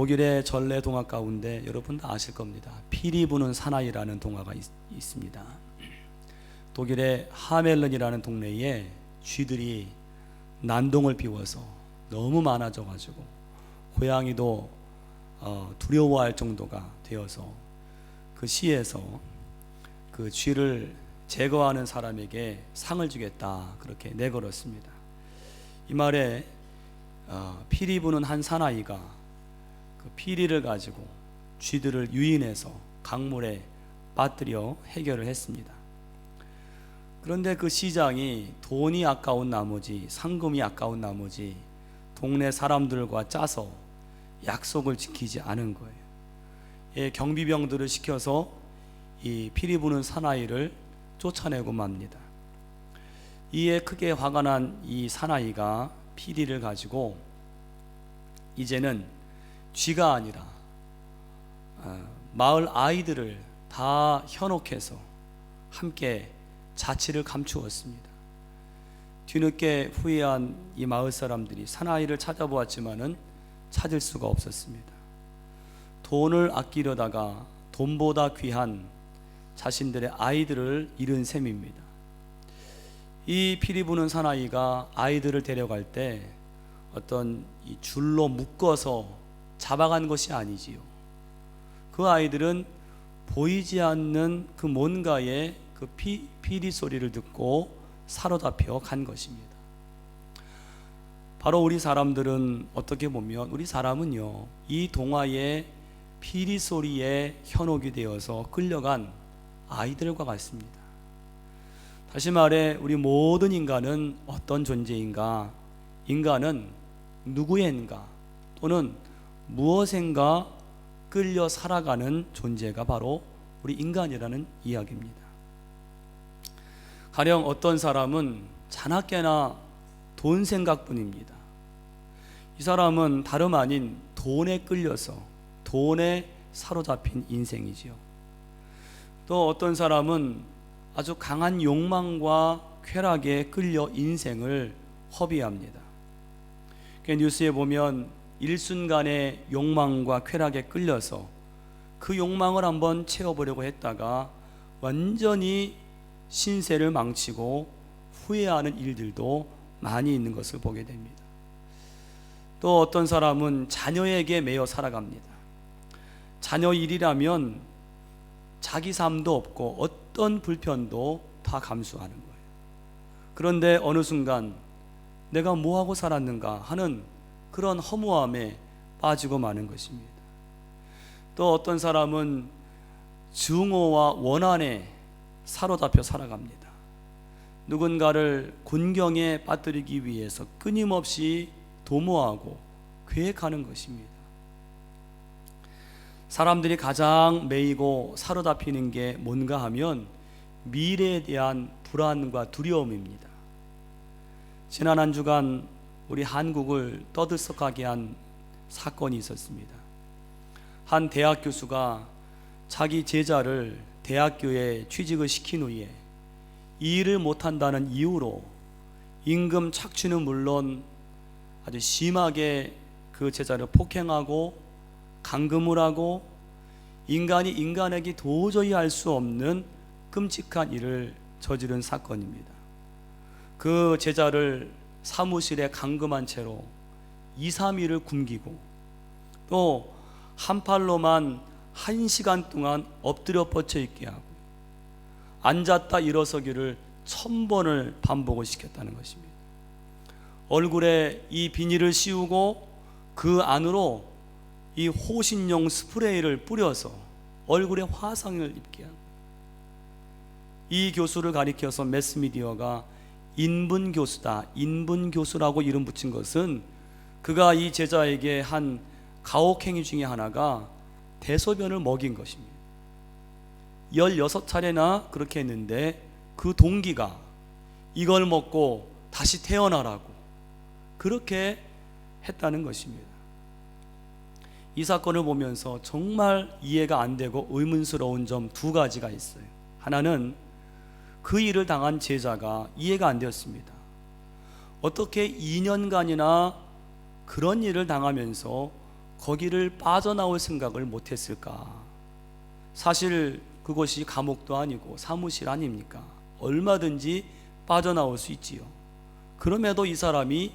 독일의 전래 동화 가운데 여러분 다 아실 겁니다. 피리 부는 사나이라는 동화가 있습니다. 독일의 하멜른이라는 동네에 쥐들이 난동을 피워서 너무 많아져 가지고 고양이도 두려워할 정도가 되어서 그 시에서 그 쥐를 제거하는 사람에게 상을 주겠다 그렇게 내걸었습니다. 이 말에 피리 부는 한 사나이가 그 피리를 가지고 쥐들을 유인해서 강물에 빠뜨려 해결을 했습니다. 그런데 그 시장이 돈이 아까운 나머지, 상금이 아까운 나머지 동네 사람들과 짜서 약속을 지키지 않은 거예요. 경비병들을 시켜서 이 피리 부는 사나이를 쫓아내고 맙니다. 이에 크게 화가 난 이 사나이가 피리를 가지고 이제는 쥐가 아니라 마을 아이들을 다 현혹해서 함께 자취를 감추었습니다. 뒤늦게 후회한 이 마을 사람들이 사나이를 찾아보았지만은 찾을 수가 없었습니다. 돈을 아끼려다가 돈보다 귀한 자신들의 아이들을 잃은 셈입니다. 이 피리 부는 사나이가 아이들을 데려갈 때 어떤 이 줄로 묶어서 잡아간 것이 아니지요. 그 아이들은 보이지 않는 그 뭔가의 그 피리 소리를 듣고 사로잡혀 간 것입니다. 바로 우리 사람들은 어떻게 보면 우리 사람은요, 이 동화의 피리 소리에 현혹이 되어서 끌려간 아이들과 같습니다. 다시 말해 우리 모든 인간은 어떤 존재인가? 인간은 누구인가 또는 무엇인가 끌려 살아가는 존재가 바로 우리 인간이라는 이야기입니다. 가령 어떤 사람은 자나깨나 돈 생각뿐입니다. 이 사람은 다름 아닌 돈에 끌려서 돈에 사로잡힌 인생이지요. 또 어떤 사람은 아주 강한 욕망과 쾌락에 끌려 인생을 허비합니다. 뉴스에 보면 일순간의 욕망과 쾌락에 끌려서 그 욕망을 한번 채워보려고 했다가 완전히 신세를 망치고 후회하는 일들도 많이 있는 것을 보게 됩니다. 또 어떤 사람은 자녀에게 매여 살아갑니다. 자녀 일이라면 자기 삶도 없고 어떤 불편도 다 감수하는 거예요. 그런데 어느 순간 내가 뭐하고 살았는가 하는 그런 허무함에 빠지고 마는 것입니다. 또 어떤 사람은 증오와 원한에 사로잡혀 살아갑니다. 누군가를 곤경에 빠뜨리기 위해서 끊임없이 도모하고 계획하는 것입니다. 사람들이 가장 매이고 사로잡히는 게 뭔가 하면 미래에 대한 불안과 두려움입니다. 지난 한 주간 우리 한국을 떠들썩하게 한 사건이 있었습니다. 한 대학 교수가 자기 제자를 대학교에 취직을 시킨 후에 이 일을 못한다는 이유로 임금 착취는 물론 아주 심하게 그 제자를 폭행하고 감금을 하고 인간이 인간에게 도저히 할 수 없는 끔찍한 일을 저지른 사건입니다. 그 제자를 사무실에 감금한 채로 2, 3일을 굶기고 또 한 팔로만 1시간 동안 엎드려 뻗쳐 있게 하고 앉았다 일어서기를 1000번을 반복을 시켰다는 것입니다. 얼굴에 이 비닐을 씌우고 그 안으로 이 호신용 스프레이를 뿌려서 얼굴에 화상을 입게 한 거예요. 이 교수를 가리켜서 매스미디어가 인분교수다, 인분교수라고 이름 붙인 것은 그가 이 제자에게 한 가혹행위 중에 하나가 대소변을 먹인 것입니다. 16차례나 그렇게 했는데 그 동기가 이걸 먹고 다시 태어나라고 그렇게 했다는 것입니다. 이 사건을 보면서 정말 이해가 안 되고 의문스러운 점 2가지가 있어요. 하나는 그 일을 당한 제자가 이해가 안 되었습니다. 어떻게 2년간이나 그런 일을 당하면서 거기를 빠져나올 생각을 못했을까? 사실 그곳이 감옥도 아니고 사무실 아닙니까? 얼마든지 빠져나올 수 있지요. 그럼에도 이 사람이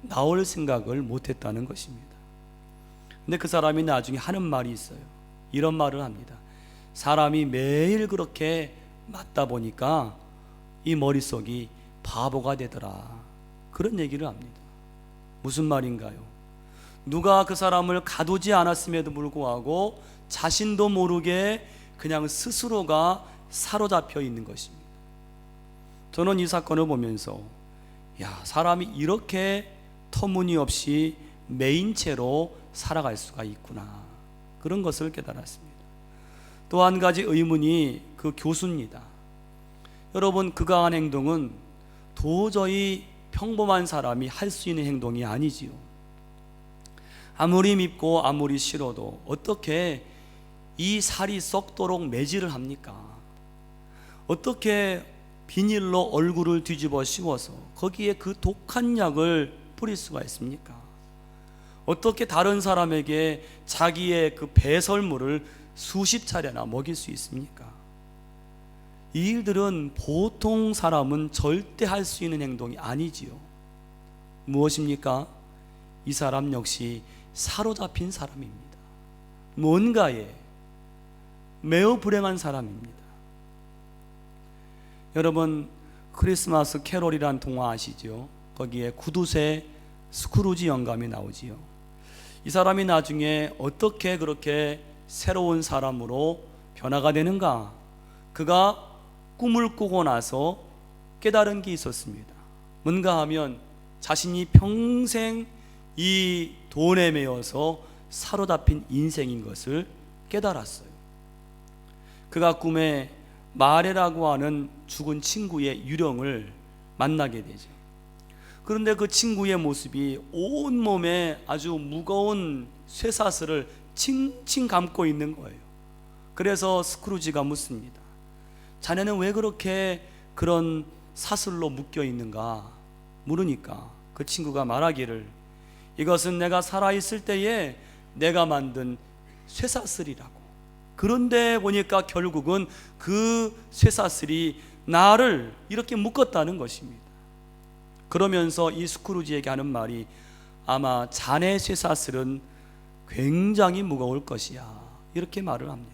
나올 생각을 못했다는 것입니다. 근데 그 사람이 나중에 하는 말이 있어요. 이런 말을 합니다. 사람이 매일 그렇게 맞다 보니까 이 머릿속이 바보가 되더라. 그런 얘기를 합니다. 무슨 말인가요? 누가 그 사람을 가두지 않았음에도 불구하고 자신도 모르게 그냥 스스로가 사로잡혀 있는 것입니다. 저는 이 사건을 보면서 사람이 이렇게 터무니없이 매인체로 살아갈 수가 있구나, 그런 것을 깨달았습니다. 또 한 가지 의문이 그 교수입니다. 여러분, 그가 한 행동은 도저히 평범한 사람이 할 수 있는 행동이 아니지요. 아무리 밉고 아무리 싫어도 어떻게 이 살이 썩도록 매질을 합니까? 어떻게 비닐로 얼굴을 뒤집어 씌워서 거기에 그 독한 약을 뿌릴 수가 있습니까? 어떻게 다른 사람에게 자기의 그 배설물을 수십 차례나 먹일 수 있습니까? 이 일들은 보통 사람은 절대 할 수 있는 행동이 아니지요. 무엇입니까? 이 사람 역시 사로잡힌 사람입니다. 뭔가에 매우 불행한 사람입니다. 여러분, 크리스마스 캐롤이란 동화 아시죠? 거기에 구두쇠 스크루지 영감이 나오지요. 이 사람이 나중에 어떻게 그렇게 새로운 사람으로 변화가 되는가? 그가 꿈을 꾸고 나서 깨달은 게 있었습니다. 뭔가 하면 자신이 평생 이 돈에 매여서 사로잡힌 인생인 것을 깨달았어요. 그가 꿈에 마레라고 하는 죽은 친구의 유령을 만나게 되죠. 그런데 그 친구의 모습이 온몸에 아주 무거운 쇠사슬을 칭칭 감고 있는 거예요. 그래서 스크루지가 묻습니다. 자네는 왜 그렇게 그런 사슬로 묶여 있는가 물으니까 그 친구가 말하기를, 이것은 내가 살아있을 때에 내가 만든 쇠사슬이라고. 그런데 보니까 결국은 그 쇠사슬이 나를 이렇게 묶었다는 것입니다. 그러면서 이 스크루지에게 하는 말이, 아마 자네 쇠사슬은 굉장히 무거울 것이야, 이렇게 말을 합니다.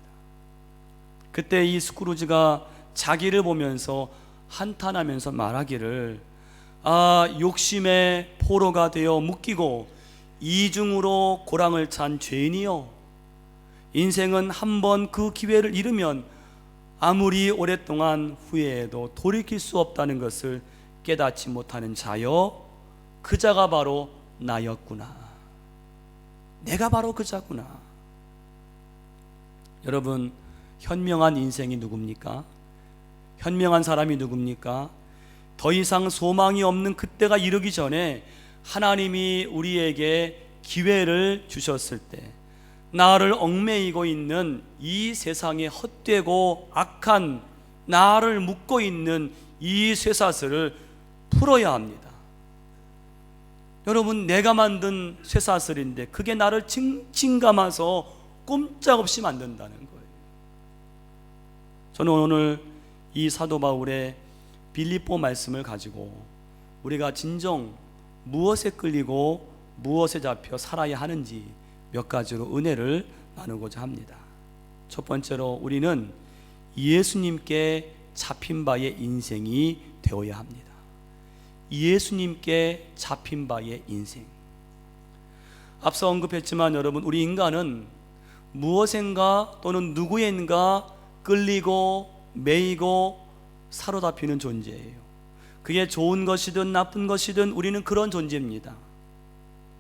그때 이 스크루지가 자기를 보면서 한탄하면서 말하기를, 욕심의 포로가 되어 묶이고 이중으로 고랑을 찬 죄인이여, 인생은 한번 그 기회를 잃으면 아무리 오랫동안 후회해도 돌이킬 수 없다는 것을 깨닫지 못하는 자여, 그 자가 바로 나였구나. 내가 바로 그 자구나. 여러분, 현명한 인생이 누굽니까? 현명한 사람이 누굽니까? 더 이상 소망이 없는 그때가 이르기 전에 하나님이 우리에게 기회를 주셨을 때, 나를 얽매이고 있는 이 세상에 헛되고 악한 나를 묶고 있는 이 쇠사슬을 풀어야 합니다. 여러분, 내가 만든 쇠사슬인데 그게 나를 칭칭 감아서 꼼짝없이 만든다는 거예요. 저는 오늘 이 사도 바울의 빌립보 말씀을 가지고 우리가 진정 무엇에 끌리고 무엇에 잡혀 살아야 하는지 몇 가지로 은혜를 나누고자 합니다. 첫 번째로, 우리는 예수님께 잡힌 바의 인생이 되어야 합니다. 예수님께 잡힌 바의 인생. 앞서 언급했지만 여러분, 우리 인간은 무엇인가 또는 누구인가 끌리고 매이고 사로잡히는 존재예요. 그게 좋은 것이든 나쁜 것이든 우리는 그런 존재입니다.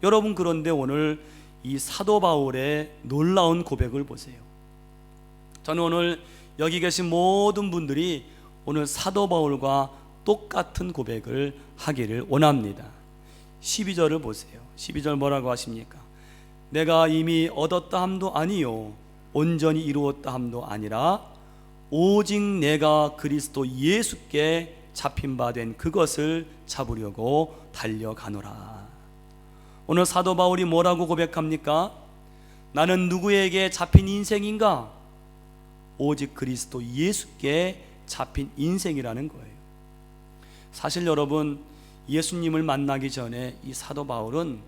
여러분, 그런데 오늘 이 사도 바울의 놀라운 고백을 보세요. 저는 오늘 여기 계신 모든 분들이 오늘 사도 바울과 똑같은 고백을 하기를 원합니다. 12절을 보세요. 12절 뭐라고 하십니까? 내가 이미 얻었다 함도 아니요 온전히 이루었다 함도 아니라 오직 내가 그리스도 예수께 잡힌 바 된 그것을 잡으려고 달려가노라. 오늘 사도 바울이 뭐라고 고백합니까? 나는 누구에게 잡힌 인생인가? 오직 그리스도 예수께 잡힌 인생이라는 거예요. 사실 여러분, 예수님을 만나기 전에 이 사도 바울은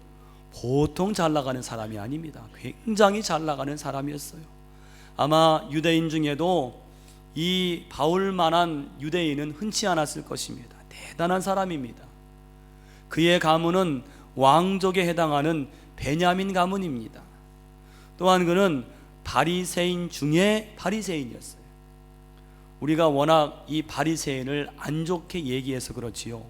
보통 잘 나가는 사람이 아닙니다. 굉장히 잘 나가는 사람이었어요. 아마 유대인 중에도 이 바울만한 유대인은 흔치 않았을 것입니다. 대단한 사람입니다. 그의 가문은 왕족에 해당하는 베냐민 가문입니다. 또한 그는 바리새인 중에 바리새인이었어요. 우리가 워낙 이 바리새인을 안 좋게 얘기해서 그렇지요.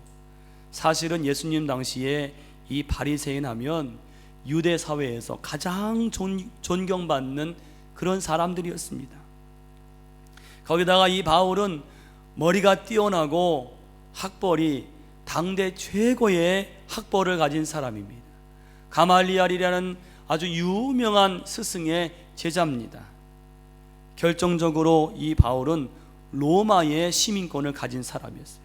사실은 예수님 당시에 이 바리새인 하면 유대 사회에서 가장 존경받는 그런 사람들이었습니다. 거기다가 이 바울은 머리가 뛰어나고 학벌이 당대 최고의 학벌을 가진 사람입니다. 가말리엘이라는 아주 유명한 스승의 제자입니다. 결정적으로 이 바울은 로마의 시민권을 가진 사람이었어요.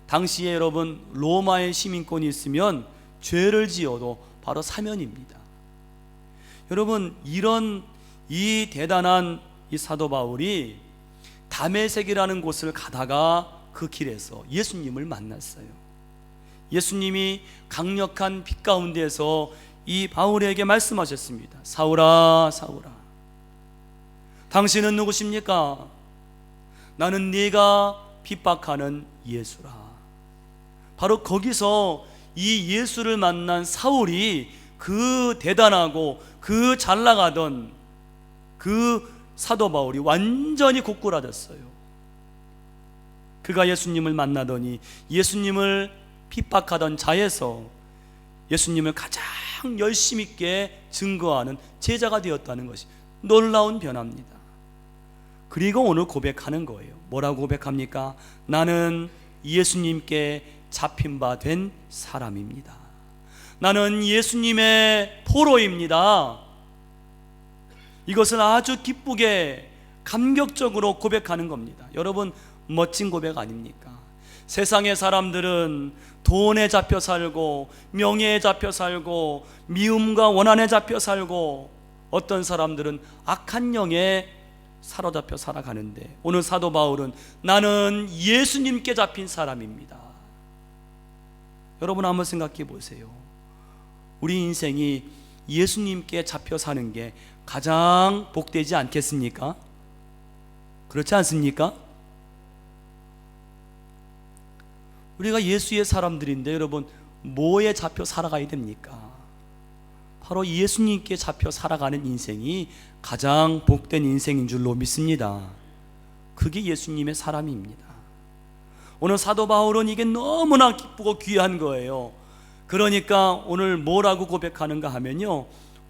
당시에 여러분, 로마의 시민권이 있으면 죄를 지어도 바로 사면입니다. 여러분, 이런 이 대단한 이 사도 바울이 다메섹이라는 곳을 가다가 그 길에서 예수님을 만났어요. 예수님이 강력한 빛 가운데서 이 바울에게 말씀하셨습니다. 사울아, 사울아, 당신은 누구십니까? 나는 네가 핍박하는 예수라. 바로 거기서 이 예수를 만난 사울이 그 대단하고 그 잘 나가던 그 사도 바울이 완전히 고꾸라졌어요. 그가 예수님을 만나더니 예수님을 핍박하던 자에서 예수님을 가장 열심 있게 증거하는 제자가 되었다는 것이 놀라운 변화입니다. 그리고 오늘 고백하는 거예요. 뭐라고 고백합니까? 나는 예수님께 잡힌 바 된 사람입니다. 나는 예수님의 포로입니다. 이것을 아주 기쁘게 감격적으로 고백하는 겁니다. 여러분, 멋진 고백 아닙니까? 세상의 사람들은 돈에 잡혀 살고 명예에 잡혀 살고 미움과 원한에 잡혀 살고 어떤 사람들은 악한 영에 사로잡혀 살아가는데, 오늘 사도 바울은 나는 예수님께 잡힌 사람입니다. 여러분, 한번 생각해 보세요. 우리 인생이 예수님께 잡혀 사는 게 가장 복되지 않겠습니까? 그렇지 않습니까? 우리가 예수의 사람들인데 여러분, 뭐에 잡혀 살아가야 됩니까? 바로 예수님께 잡혀 살아가는 인생이 가장 복된 인생인 줄로 믿습니다. 그게 예수님의 사람입니다. 오늘 사도 바울은 이게 너무나 기쁘고 귀한 거예요. 그러니까 오늘 뭐라고 고백하는가 하면요,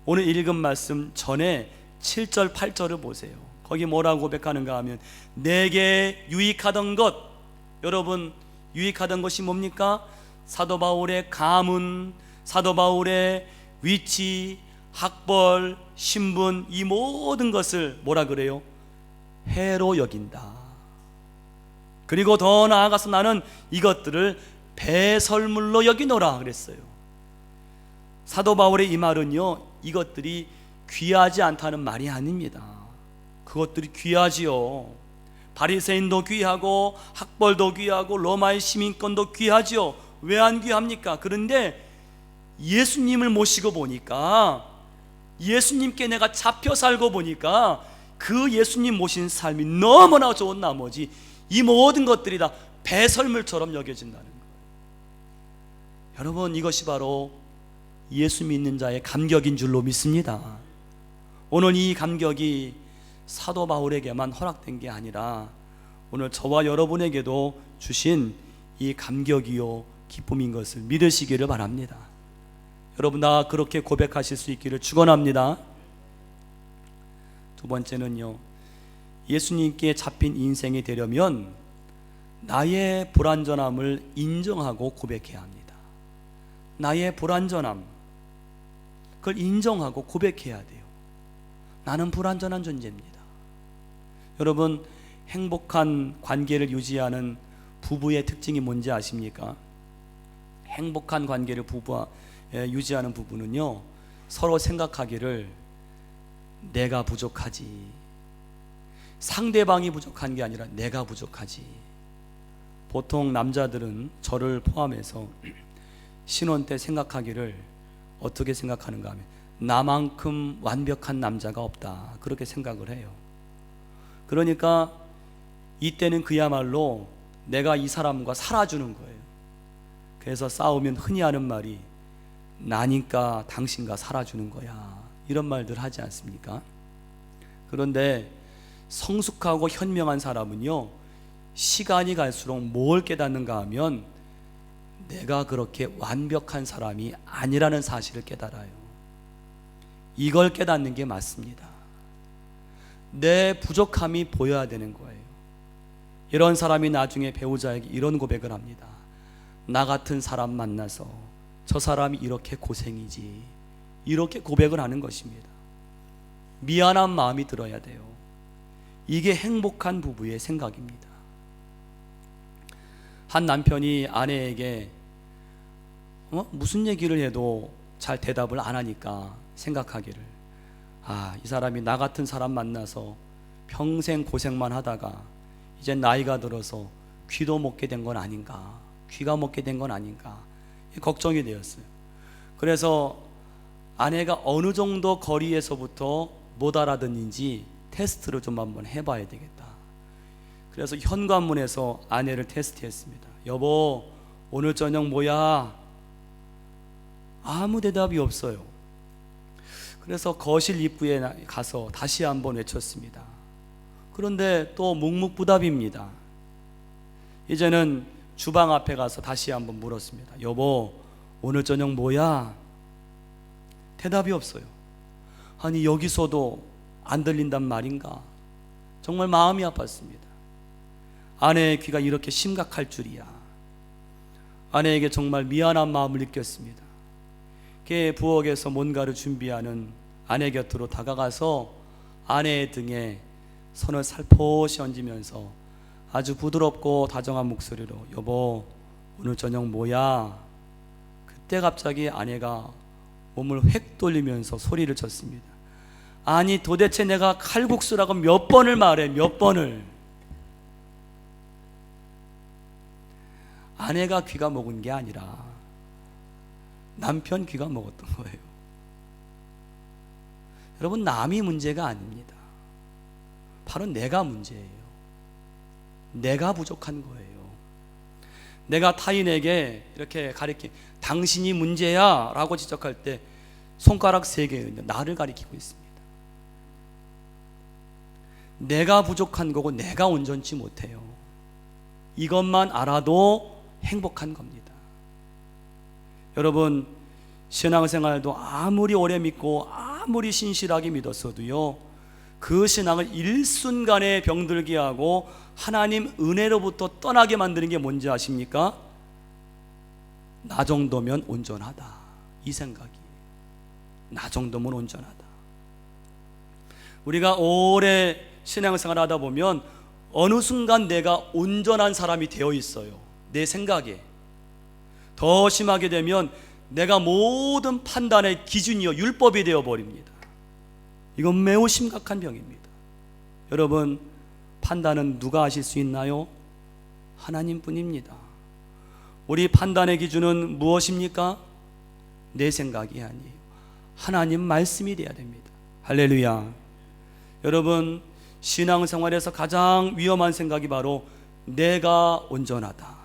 오늘 읽은 말씀 전에 7절 8절을 보세요. 거기 뭐라고 고백하는가 하면, 내게 유익하던 것, 여러분 유익하던 것이 뭡니까? 사도 바울의 가문, 사도 바울의 위치, 학벌, 신분, 이 모든 것을 뭐라 그래요? 해로 여긴다. 그리고 더 나아가서 나는 이것들을 배설물로 여기노라 그랬어요. 사도 바울의 이 말은요, 이것들이 귀하지 않다는 말이 아닙니다. 그것들이 귀하지요. 바리새인도 귀하고 학벌도 귀하고 로마의 시민권도 귀하지요. 왜 안 귀합니까? 그런데 예수님을 모시고 보니까, 예수님께 내가 잡혀 살고 보니까 그 예수님 모신 삶이 너무나 좋은 나머지 이 모든 것들이 다 배설물처럼 여겨진다는 거예요. 여러분, 이것이 바로 예수 믿는 자의 감격인 줄로 믿습니다. 오늘 이 감격이 사도 바울에게만 허락된 게 아니라 오늘 저와 여러분에게도 주신 이 감격이요 기쁨인 것을 믿으시기를 바랍니다. 여러분, 다 그렇게 고백하실 수 있기를 축원합니다. 두 번째는요, 예수님께 잡힌 인생이 되려면 나의 불완전함을 인정하고 고백해야 합니다. 나의 불완전함, 그걸 인정하고 고백해야 돼요. 나는 불완전한 존재입니다. 여러분, 행복한 관계를 유지하는 부부의 특징이 뭔지 아십니까? 행복한 관계를 유지하는 부부는요, 서로 생각하기를 내가 부족하지. 상대방이 부족한 게 아니라 내가 부족하지. 보통 남자들은 저를 포함해서 신혼 때 생각하기를 어떻게 생각하는가 하면 나만큼 완벽한 남자가 없다, 그렇게 생각을 해요. 그러니까 이때는 그야말로 내가 이 사람과 살아주는 거예요. 그래서 싸우면 흔히 하는 말이 나니까 당신과 살아주는 거야, 이런 말들 하지 않습니까? 그런데 성숙하고 현명한 사람은요, 시간이 갈수록 뭘 깨닫는가 하면 내가 그렇게 완벽한 사람이 아니라는 사실을 깨달아요. 이걸 깨닫는 게 맞습니다. 내 부족함이 보여야 되는 거예요. 이런 사람이 나중에 배우자에게 이런 고백을 합니다. 나 같은 사람 만나서 저 사람이 이렇게 고생이지, 이렇게 고백을 하는 것입니다. 미안한 마음이 들어야 돼요. 이게 행복한 부부의 생각입니다. 한 남편이 아내에게 무슨 얘기를 해도 잘 대답을 안 하니까 생각하기를, 이 사람이 나 같은 사람 만나서 평생 고생만 하다가 이제 나이가 들어서 귀도 먹게 된 건 아닌가, 귀가 먹게 된 건 아닌가 걱정이 되었어요. 그래서 아내가 어느 정도 거리에서부터 못 알아듣는지 테스트를 좀 한번 해봐야 되겠다. 그래서 현관문에서 아내를 테스트했습니다. 여보, 오늘 저녁 뭐야? 아무 대답이 없어요. 그래서 거실 입구에 가서 다시 한번 외쳤습니다. 그런데 또 묵묵부답입니다. 이제는 주방 앞에 가서 다시 한번 물었습니다. 여보, 오늘 저녁 뭐야? 대답이 없어요. 아니, 여기서도 안 들린단 말인가? 정말 마음이 아팠습니다. 아내의 귀가 이렇게 심각할 줄이야. 아내에게 정말 미안한 마음을 느꼈습니다. 부엌에서 뭔가를 준비하는 아내 곁으로 다가가서 아내의 등에 손을 살포시 얹으면서 아주 부드럽고 다정한 목소리로 여보, 오늘 저녁 뭐야? 그때 갑자기 아내가 몸을 획 돌리면서 소리를 쳤습니다. 아니, 도대체 내가 칼국수라고 몇 번을 말해, 몇 번을. 아내가 귀가 먹은 게 아니라 남편 귀가 먹었던 거예요. 여러분, 남이 문제가 아닙니다. 바로 내가 문제예요. 내가 부족한 거예요. 내가 타인에게 이렇게 당신이 문제야 라고 지적할 때 손가락 3개는 나를 가리키고 있습니다. 내가 부족한 거고 내가 온전치 못해요. 이것만 알아도 행복한 겁니다. 여러분, 신앙생활도 아무리 오래 믿고 아무리 신실하게 믿었어도요, 그 신앙을 일순간에 병들게 하고 하나님 은혜로부터 떠나게 만드는 게 뭔지 아십니까? 나 정도면 온전하다, 이 생각이. 나 정도면 온전하다. 우리가 오래 신앙생활 하다 보면 어느 순간 내가 온전한 사람이 되어 있어요. 내 생각에. 더 심하게 되면 내가 모든 판단의 기준이요 율법이 되어버립니다. 이건 매우 심각한 병입니다. 여러분, 판단은 누가 하실 수 있나요? 하나님뿐입니다. 우리 판단의 기준은 무엇입니까? 내 생각이 아니에요. 하나님 말씀이 돼야 됩니다. 할렐루야. 여러분, 신앙생활에서 가장 위험한 생각이 바로 내가 온전하다,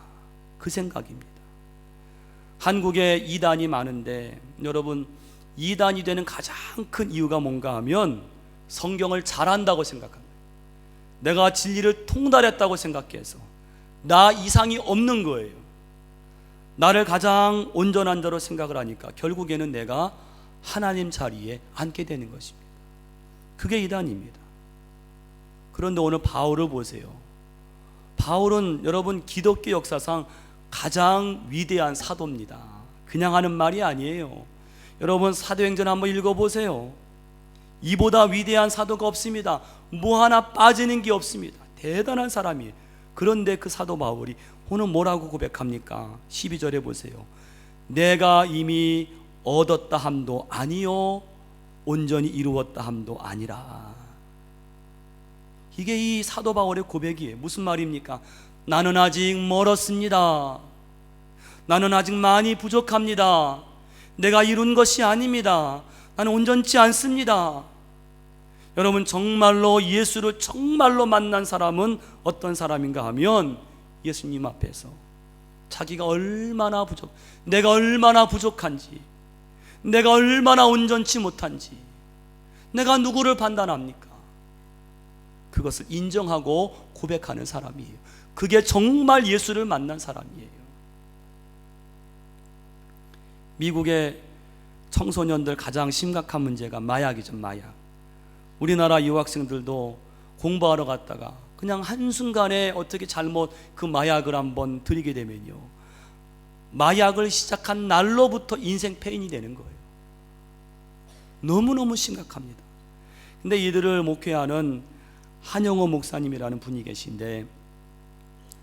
그 생각입니다. 한국에 이단이 많은데 여러분, 이단이 되는 가장 큰 이유가 뭔가 하면 성경을 잘한다고 생각합니다. 내가 진리를 통달했다고 생각해서 나 이상이 없는 거예요. 나를 가장 온전한 자로 생각을 하니까 결국에는 내가 하나님 자리에 앉게 되는 것입니다. 그게 이단입니다. 그런데 오늘 바울을 보세요. 바울은 여러분, 기독교 역사상 가장 위대한 사도입니다. 그냥 하는 말이 아니에요. 여러분, 사도행전 한번 읽어보세요. 이보다 위대한 사도가 없습니다. 뭐 하나 빠지는 게 없습니다. 대단한 사람이에요. 그런데 그 사도 바울이 오늘 뭐라고 고백합니까? 12절에 보세요. 내가 이미 얻었다 함도 아니요 온전히 이루었다 함도 아니라. 이게 이 사도 바울의 고백이에요. 무슨 말입니까? 나는 아직 멀었습니다. 나는 아직 많이 부족합니다. 내가 이룬 것이 아닙니다. 나는 온전치 않습니다. 여러분, 정말로 예수를 정말로 만난 사람은 어떤 사람인가 하면 예수님 앞에서 자기가 얼마나 내가 얼마나 부족한지, 내가 얼마나 온전치 못한지, 내가 누구를 판단합니까? 그것을 인정하고 고백하는 사람이에요. 그게 정말 예수를 만난 사람이에요. 미국의 청소년들 가장 심각한 문제가 마약이죠. 마약. 우리나라 유학생들도 공부하러 갔다가 그냥 한순간에 어떻게 잘못 그 마약을 한번 들이게 되면요, 마약을 시작한 날로부터 인생 패인이 되는 거예요. 너무너무 심각합니다. 근데 이들을 목회하는 한영호 목사님이라는 분이 계신데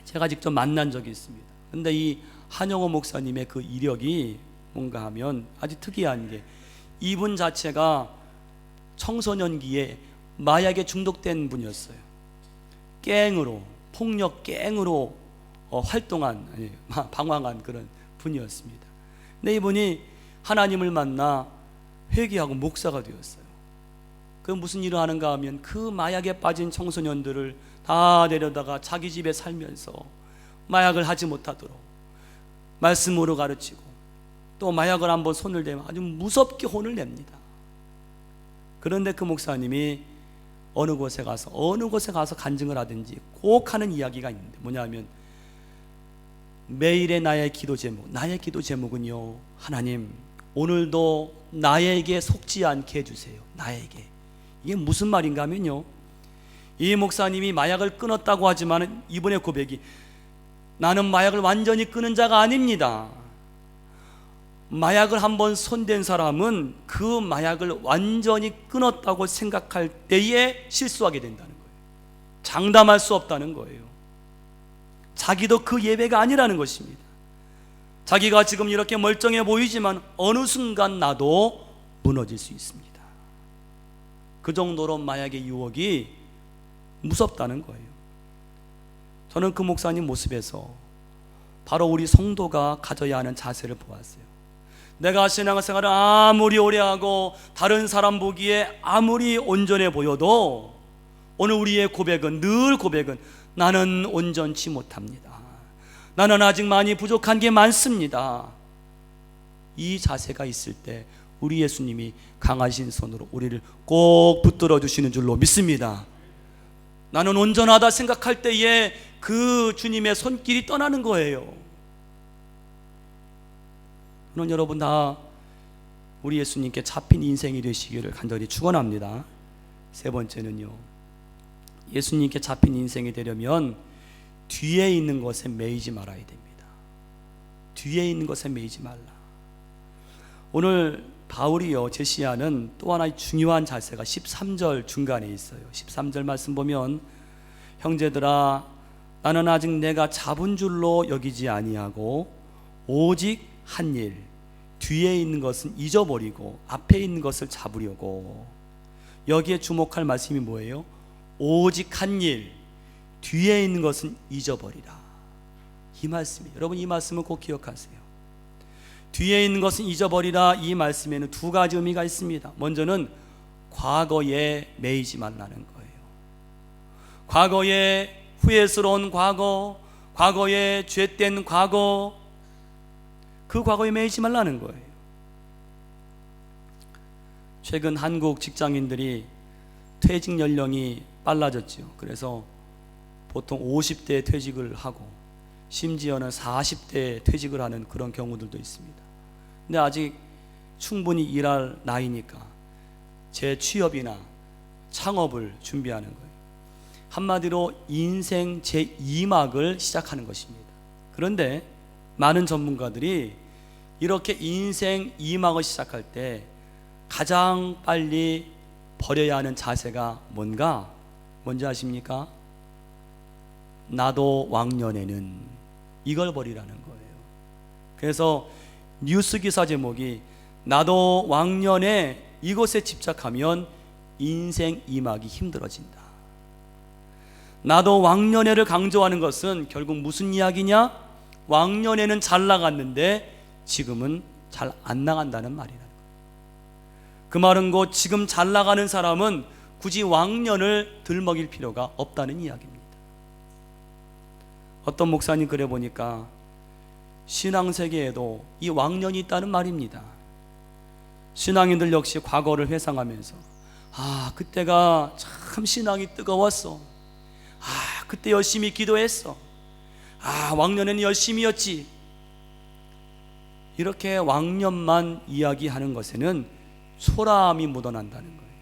제가 직접 만난 적이 있습니다. 근데 이 한영호 목사님의 그 이력이 뭔가 하면 아주 특이한 게, 이분 자체가 청소년기에 마약에 중독된 분이었어요. 갱으로, 폭력 갱으로 활동한, 방황한 그런 분이었습니다. 근데 이분이 하나님을 만나 회개하고 목사가 되었어요. 그 무슨 일을 하는가 하면 그 마약에 빠진 청소년들을 다 데려다가 자기 집에 살면서 마약을 하지 못하도록 말씀으로 가르치고, 또 마약을 한번 손을 대면 아주 무섭게 혼을 냅니다. 그런데 그 목사님이 어느 곳에 가서 간증을 하든지 꼭 하는 이야기가 있는데, 뭐냐면 매일의 나의 기도 제목은요, 하나님 오늘도 나에게 속지 않게 해주세요. 나에게. 이게 무슨 말인가 하면요, 이 목사님이 마약을 끊었다고 하지만 이분의 고백이, 나는 마약을 완전히 끊은 자가 아닙니다. 마약을 한번 손댄 사람은 그 마약을 완전히 끊었다고 생각할 때에 실수하게 된다는 거예요. 장담할 수 없다는 거예요. 자기도 그 예배가 아니라는 것입니다. 자기가 지금 이렇게 멀쩡해 보이지만 어느 순간 나도 무너질 수 있습니다. 그 정도로 마약의 유혹이 무섭다는 거예요. 저는 그 목사님 모습에서 바로 우리 성도가 가져야 하는 자세를 보았어요. 내가 신앙생활을 아무리 오래 하고 다른 사람 보기에 아무리 온전해 보여도 오늘 우리의 고백은, 늘 고백은, 나는 온전치 못합니다. 나는 아직 많이 부족한 게 많습니다. 이 자세가 있을 때 우리 예수님이 강하신 손으로 우리를 꼭 붙들어 주시는 줄로 믿습니다. 나는 온전하다 생각할 때에 그 주님의 손길이 떠나는 거예요. 물론 여러분 다 우리 예수님께 잡힌 인생이 되시기를 간절히 축원합니다. 세 번째는요, 예수님께 잡힌 인생이 되려면 뒤에 있는 것에 매이지 말아야 됩니다. 뒤에 있는 것에 매이지 말라. 오늘 바울이요 제시하는 또 하나의 중요한 자세가 13절 중간에 있어요. 13절 말씀 보면, 형제들아 나는 아직 내가 잡은 줄로 여기지 아니하고 오직 한 일, 뒤에 있는 것은 잊어버리고 앞에 있는 것을 잡으려고. 여기에 주목할 말씀이 뭐예요? 오직 한 일, 뒤에 있는 것은 잊어버리라. 이 말씀이에요. 여러분 이 말씀을 꼭 기억하세요. 뒤에 있는 것은 잊어버리라. 이 말씀에는 두 가지 의미가 있습니다. 먼저는 과거에 매이지 말라는 거예요. 과거에 후회스러운 과거, 과거에 죄된 과거, 그 과거에 매이지 말라는 거예요. 최근 한국 직장인들이 퇴직 연령이 빨라졌죠. 그래서 보통 50대에 퇴직을 하고 심지어는 40대에 퇴직을 하는 그런 경우들도 있습니다. 근데 아직 충분히 일할 나이니까 재취업이나 창업을 준비하는 거예요. 한마디로 인생 제2막을 시작하는 것입니다. 그런데 많은 전문가들이 이렇게 인생 2막을 시작할 때 가장 빨리 버려야 하는 자세가 뭔지 아십니까? 나도 왕년에는, 이걸 버리라는 거예요. 그래서 뉴스 기사 제목이 나도 왕년에 이것에 집착하면 인생 임하기 힘들어진다. 나도 왕년회를 강조하는 것은 결국 무슨 이야기냐? 왕년회는 잘 나갔는데 지금은 잘 안 나간다는 말이라는 거예요. 그 말은 곧 지금 잘 나가는 사람은 굳이 왕년을 들먹일 필요가 없다는 이야기입니다. 어떤 목사님 글에 보니까 신앙세계에도 이 왕년이 있다는 말입니다. 신앙인들 역시 과거를 회상하면서 그때가 참 신앙이 뜨거웠어. 그때 열심히 기도했어. 왕년에는 열심히였지. 이렇게 왕년만 이야기하는 것에는 초라함이 묻어난다는 거예요.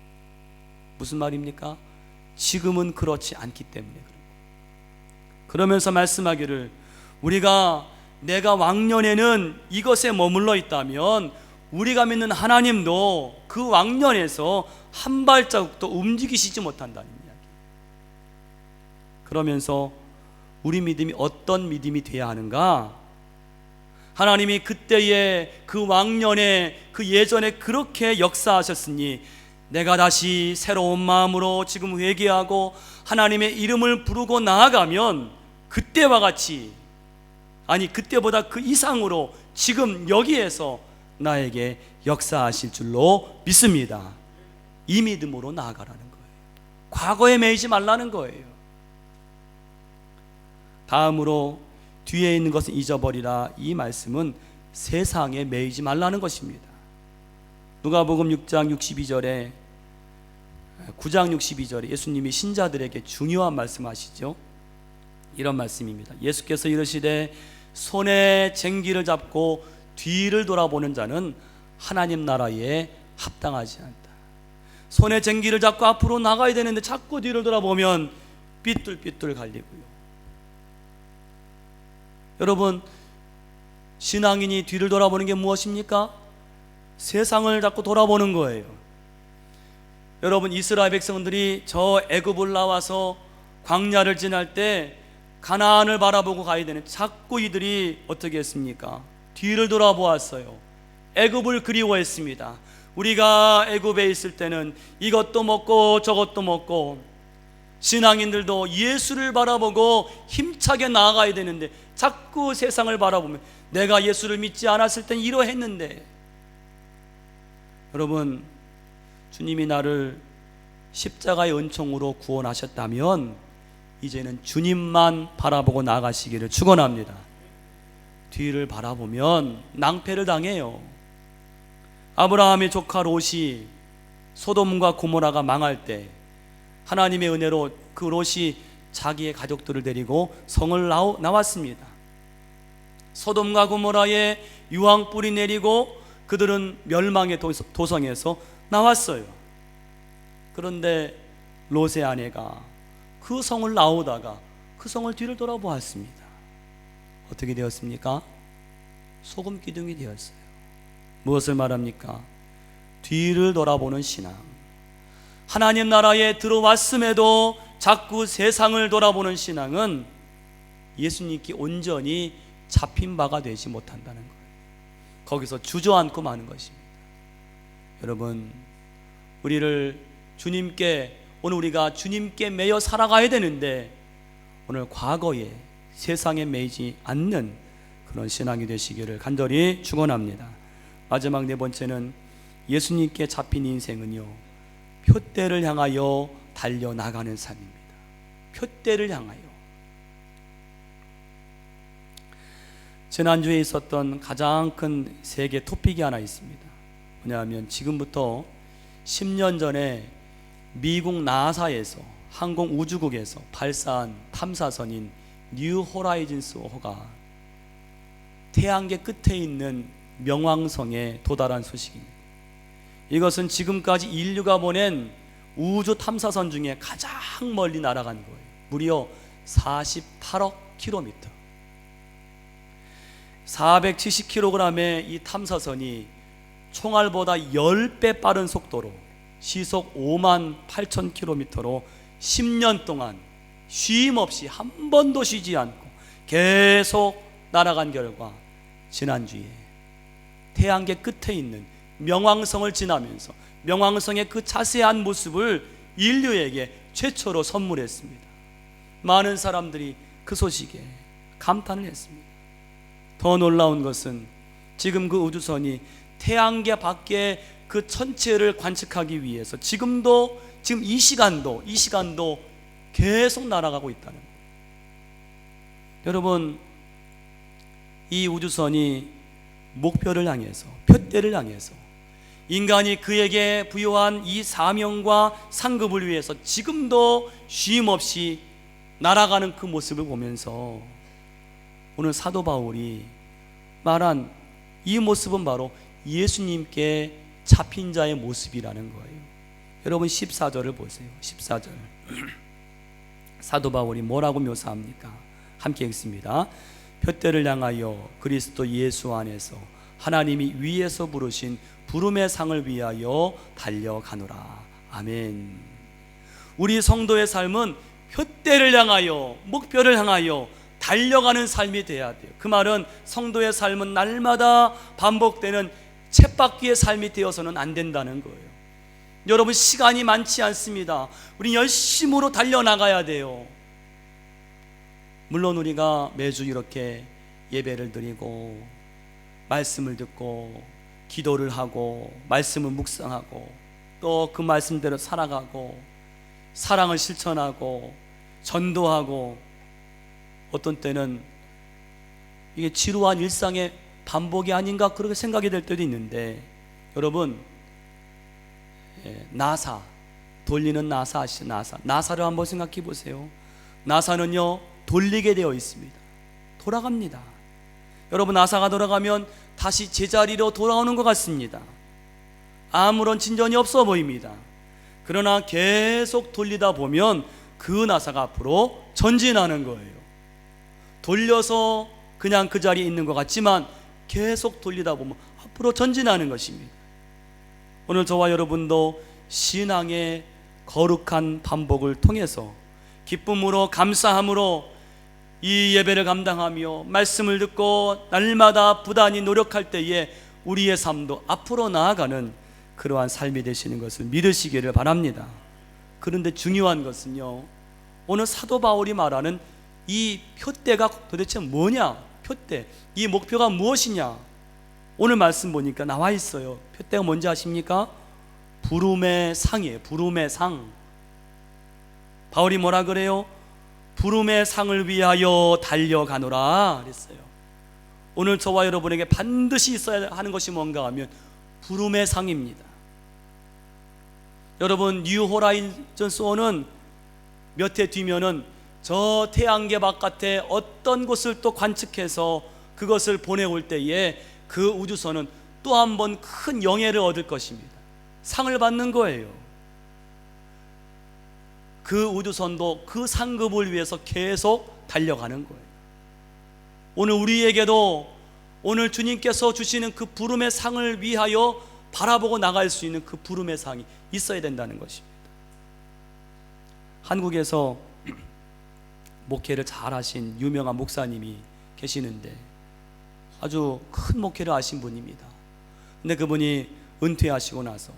무슨 말입니까? 지금은 그렇지 않기 때문에 그런 거예요. 그러면서 말씀하기를 내가 왕년에는 이것에 머물러 있다면 우리가 믿는 하나님도 그 왕년에서 한 발자국도 움직이시지 못한다는 이야기. 그러면서 우리 믿음이 어떤 믿음이 돼야 하는가? 하나님이 그때의 그 왕년에 그 예전에 그렇게 역사하셨으니 내가 다시 새로운 마음으로 지금 회개하고 하나님의 이름을 부르고 나아가면 그때와 같이, 아니 그때보다 그 이상으로 지금 여기에서 나에게 역사하실 줄로 믿습니다. 이 믿음으로 나아가라는 거예요. 과거에 매이지 말라는 거예요. 다음으로 뒤에 있는 것은 잊어버리라. 이 말씀은 세상에 매이지 말라는 것입니다. 누가복음 6장 62절에 9장 62절에 예수님이 신자들에게 중요한 말씀하시죠. 이런 말씀입니다. 예수께서 이르시되 손에 쟁기를 잡고 뒤를 돌아보는 자는 하나님 나라에 합당하지 않다. 손에 쟁기를 잡고 앞으로 나가야 되는데 자꾸 뒤를 돌아보면 삐뚤삐뚤 갈리고요. 여러분, 신앙인이 뒤를 돌아보는 게 무엇입니까? 세상을 자꾸 돌아보는 거예요. 여러분, 이스라엘 백성들이 저 애굽을 나와서 광야를 지날 때 가나안을 바라보고 가야 되는, 자꾸 이들이 어떻게 했습니까? 뒤를 돌아보았어요. 애굽을 그리워했습니다. 우리가 애굽에 있을 때는 이것도 먹고 저것도 먹고, 신앙인들도 예수를 바라보고 힘차게 나아가야 되는데 자꾸 세상을 바라보면 내가 예수를 믿지 않았을 땐 이러했는데. 여러분, 주님이 나를 십자가의 은총으로 구원하셨다면 이제는 주님만 바라보고 나아가시기를 축원합니다. 뒤를 바라보면 낭패를 당해요. 아브라함의 조카 롯이 소돔과 고모라가 망할 때 하나님의 은혜로 그 롯이 자기의 가족들을 데리고 성을 나왔습니다. 소돔과 고모라에 유황불이 내리고 그들은 멸망의 도성에서 나왔어요. 그런데 롯의 아내가 그 성을 나오다가 그 성을 뒤를 돌아보았습니다. 어떻게 되었습니까? 소금 기둥이 되었어요. 무엇을 말합니까? 뒤를 돌아보는 신앙. 하나님 나라에 들어왔음에도 자꾸 세상을 돌아보는 신앙은 예수님께 온전히 잡힌 바가 되지 못한다는 거예요. 거기서 주저앉고 마는 것입니다. 여러분, 오늘 우리가 주님께 매여 살아가야 되는데 오늘 과거에 세상에 매이지 않는 그런 신앙이 되시기를 간절히 축원합니다. 마지막 네 번째는 예수님께 잡힌 인생은요, 표대를 향하여 달려나가는 삶입니다. 표대를 향하여. 지난주에 있었던 가장 큰 세계 토픽이 하나 있습니다. 뭐냐면 지금부터 10년 전에 미국 나사에서 항공우주국에서 발사한 탐사선인 뉴 호라이즌스 5호가 태양계 끝에 있는 명왕성에 도달한 소식입니다. 이것은 지금까지 인류가 보낸 우주 탐사선 중에 가장 멀리 날아간 거예요. 무려 48억 킬로미터. 470kg의 이 탐사선이 총알보다 10배 빠른 속도로 시속 58,000km로 10년 동안 쉼 없이 한 번도 쉬지 않고 계속 날아간 결과 지난주에 태양계 끝에 있는 명왕성을 지나면서 명왕성의 그 자세한 모습을 인류에게 최초로 선물했습니다. 많은 사람들이 그 소식에 감탄을 했습니다. 더 놀라운 것은 지금 그 우주선이 태양계 밖에 그 전체를 관측하기 위해서 지금 이 시간도 계속 날아가고 있다는 거예요. 여러분, 이 우주선이 목표를 향해서, 표대를 향해서 인간이 그에게 부여한 이 사명과 상급을 위해서 지금도 쉼없이 날아가는 그 모습을 보면서 오늘 사도 바울이 말한 이 모습은 바로 예수님께 잡힌 자의 모습이라는 거예요. 여러분 14절을 보세요. 14절 사도 바울이 뭐라고 묘사합니까? 함께 읽습니다. 표대를 향하여 그리스도 예수 안에서 하나님이 위에서 부르신 부름의 상을 위하여 달려가노라. 아멘. 우리 성도의 삶은 표대를 향하여, 목표를 향하여 달려가는 삶이 돼야 돼요. 그 말은 성도의 삶은 날마다 반복되는 쳇바퀴의 삶이 되어서는 안 된다는 거예요. 여러분, 시간이 많지 않습니다. 우리 열심으로 달려나가야 돼요. 물론 우리가 매주 이렇게 예배를 드리고 말씀을 듣고 기도를 하고 말씀을 묵상하고 또 그 말씀대로 살아가고 사랑을 실천하고 전도하고 어떤 때는 이게 지루한 일상의 반복이 아닌가 그렇게 생각이 될 때도 있는데, 여러분, 나사, 돌리는 나사 아시죠? 나사를 한번 생각해 보세요. 나사는요 돌리게 되어 있습니다. 돌아갑니다. 여러분, 나사가 돌아가면 다시 제자리로 돌아오는 것 같습니다. 아무런 진전이 없어 보입니다. 그러나 계속 돌리다 보면 그 나사가 앞으로 전진하는 거예요. 돌려서 그냥 그 자리에 있는 것 같지만 계속 돌리다 보면 앞으로 전진하는 것입니다. 오늘 저와 여러분도 신앙의 거룩한 반복을 통해서 기쁨으로 감사함으로 이 예배를 감당하며 말씀을 듣고 날마다 부단히 노력할 때에 우리의 삶도 앞으로 나아가는 그러한 삶이 되시는 것을 믿으시기를 바랍니다. 그런데 중요한 것은요, 오늘 사도 바울이 말하는 이 표대가 도대체 뭐냐? 표대, 이 목표가 무엇이냐? 오늘 말씀 보니까 나와 있어요. 표대가 뭔지 아십니까? 부름의 상이에요. 부름의 상. 바울이 뭐라 그래요? 부름의 상을 위하여 달려가노라 그랬어요. 오늘 저와 여러분에게 반드시 있어야 하는 것이 뭔가 하면 부름의 상입니다. 여러분, 뉴 호라이즌 소는 몇 해 뒤면은 저 태양계 바깥에 어떤 곳을 또 관측해서 그것을 보내올 때에 그 우주선은 또 한 번 큰 영예를 얻을 것입니다. 상을 받는 거예요. 그 우주선도 그 상급을 위해서 계속 달려가는 거예요. 오늘 우리에게도 오늘 주님께서 주시는 그 부름의 상을 위하여 바라보고 나갈 수 있는 그 부름의 상이 있어야 된다는 것입니다. 한국에서 목회를 잘하신 유명한 목사님이 계시는데 아주 큰 목회를 하신 분입니다. 근데 그분이 은퇴하시고 나서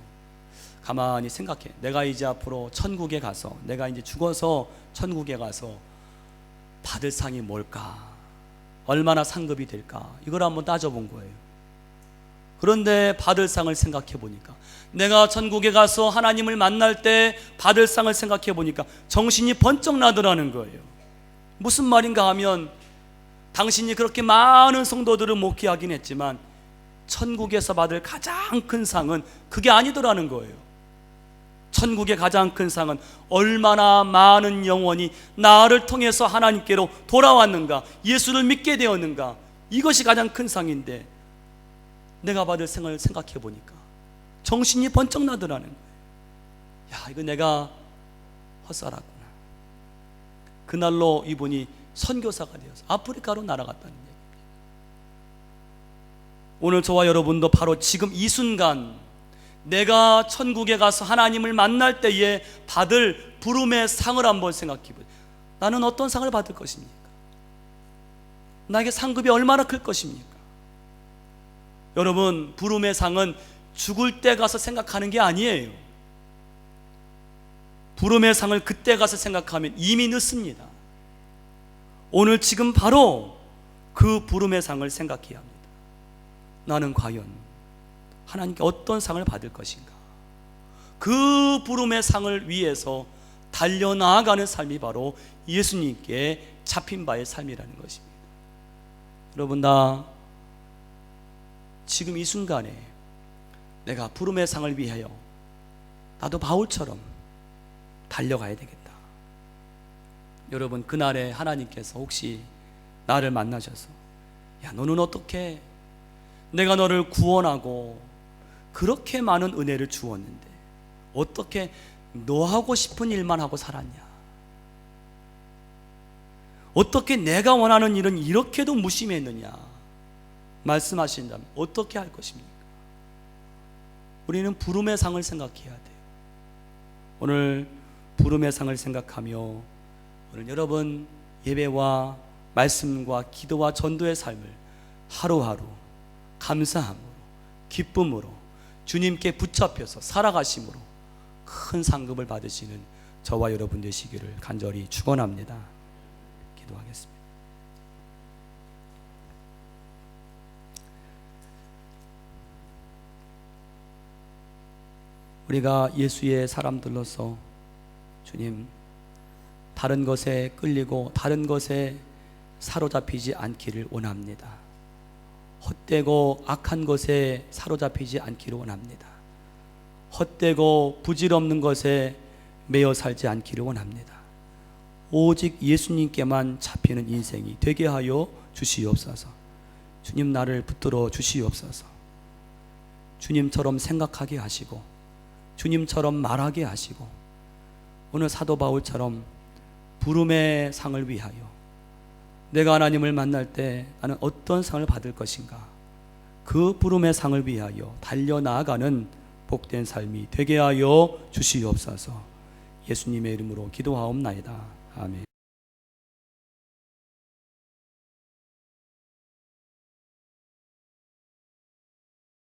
가만히 생각해. 내가 이제 앞으로 천국에 가서, 내가 이제 죽어서 천국에 가서 받을 상이 뭘까? 얼마나 상급이 될까? 이걸 한번 따져본 거예요. 그런데 받을 상을 생각해 보니까, 내가 천국에 가서 하나님을 만날 때 받을 상을 생각해 보니까 정신이 번쩍 나더라는 거예요. 무슨 말인가 하면, 당신이 그렇게 많은 성도들을 목회하긴 했지만 천국에서 받을 가장 큰 상은 그게 아니더라는 거예요. 천국의 가장 큰 상은 얼마나 많은 영혼이 나를 통해서 하나님께로 돌아왔는가, 예수를 믿게 되었는가, 이것이 가장 큰 상인데 내가 받을 상을 생각해 보니까 정신이 번쩍 나더라는 거예요. 야, 이거 내가 헛살았구나. 그날로 이분이 선교사가 되어서 아프리카로 날아갔다는 얘기입니다. 오늘 저와 여러분도 바로 지금 이 순간 내가 천국에 가서 하나님을 만날 때에 받을 부름의 상을 한번 생각해 보세요. 나는 어떤 상을 받을 것입니까? 나에게 상급이 얼마나 클 것입니까? 여러분, 부름의 상은 죽을 때 가서 생각하는 게 아니에요. 부름의 상을 그때 가서 생각하면 이미 늦습니다. 오늘 지금 바로 그 부름의 상을 생각해야 합니다. 나는 과연 하나님께 어떤 상을 받을 것인가? 그 부름의 상을 위해서 달려나가는 삶이 바로 예수님께 잡힌 바의 삶이라는 것입니다. 여러분, 나 지금 이 순간에 내가 부름의 상을 위하여 나도 바울처럼 달려가야 되겠다. 여러분, 그날에 하나님께서 혹시 나를 만나셔서 야, 너는 어떻게 내가 너를 구원하고 그렇게 많은 은혜를 주었는데 어떻게 너 하고 싶은 일만 하고 살았냐? 어떻게 내가 원하는 일은 이렇게도 무심했느냐? 말씀하신다면 어떻게 할 것입니까? 우리는 부름의 상을 생각해야 돼요. 오늘 부름의 상을 생각하며 오늘 여러분 예배와 말씀과 기도와 전도의 삶을 하루하루 감사함으로 기쁨으로 주님께 붙잡혀서 살아가심으로 큰 상급을 받으시는 저와 여러분 되시기를 간절히 축원합니다. 기도하겠습니다. 우리가 예수의 사람들로서 주님, 다른 것에 끌리고 다른 것에 사로잡히지 않기를 원합니다. 헛되고 악한 것에 사로잡히지 않기를 원합니다. 헛되고 부질없는 것에 매여 살지 않기를 원합니다. 오직 예수님께만 잡히는 인생이 되게 하여 주시옵소서. 주님, 나를 붙들어 주시옵소서. 주님처럼 생각하게 하시고 주님처럼 말하게 하시고 오늘 사도 바울처럼 부름의 상을 위하여 내가 하나님을 만날 때 나는 어떤 상을 받을 것인가, 그 부름의 상을 위하여 달려나가는 복된 삶이 되게 하여 주시옵소서. 예수님의 이름으로 기도하옵나이다. 아멘.